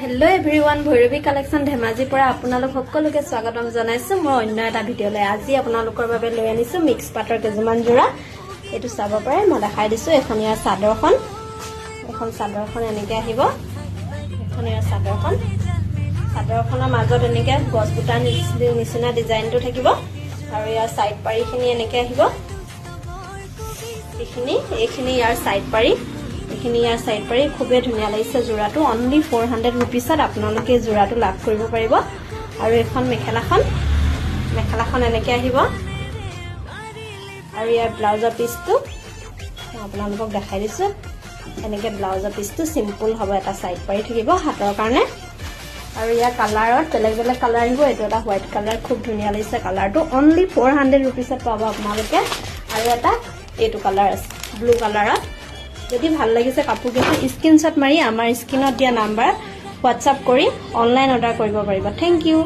hello everyone Bhairavi collection Dhemaji পৰা আপোনালোক সকলোকে স্বাগতম জনাইছো মই অন্য এটা ভিডিঅলৈ আজি আপোনালোকৰ বাবে লৈ আনিছো মিক্স পাটৰ কেজুমান জোৰা এটো চাব পাৰে মই দেখাই দিছো এখন ইয়াৰ চাদৰখন এনেকৈ আহিব এখন ইয়াৰ চাদৰখনৰ মাজত এনেকৈ গছ বুটা নিচিনা ডিজাইনটো থাকিব আৰু ইয়াৰ সাইড পাৰিখিনি এনেকৈ আহিব এইখিনি ইয়াৰ সাইড পাৰি এখিনি ইয়াৰ সাইড পাৰি খুবে ধুনিয়া লাগিছে জোৰাটো অনলি 400 रुपीसত আপোনালোকে জোৰাটো লাভ কৰিব পাৰিব আৰু এখন মেখেলাখন এনেকৈ আহিব আৰু ইয়াৰ ব্লাউজৰ পিসটো আপোনালোকক দেখাই দিছো এনেকৈ ব্লাউজৰ পিসটো সিম্পল হ'ব এটা সাইড পাৰি থাকিব হাতৰ কাৰণে আৰু ইয়াৰ কালাৰত বেলেগ কালাৰ আহিব এটো এটা হোৱাইট কালাৰ খুব ধুনিয়া লাগিছে কালাৰটো অনলি 400 रुपीसত পাব আপোনালোকে আৰু এটা এটো কালাৰ আছে ব্লু কালাৰত যদি ভাল লাগিছে কাপোৰটো স্ক্ৰিনশ্বট মাৰি আমাৰ স্ক্ৰিনত দিয়া নাম্বাৰ হোৱাটসঅ্যাপ কৰি অনলাইন অৰ্ডাৰ কৰিব পাৰিব থ্যাংক ইউ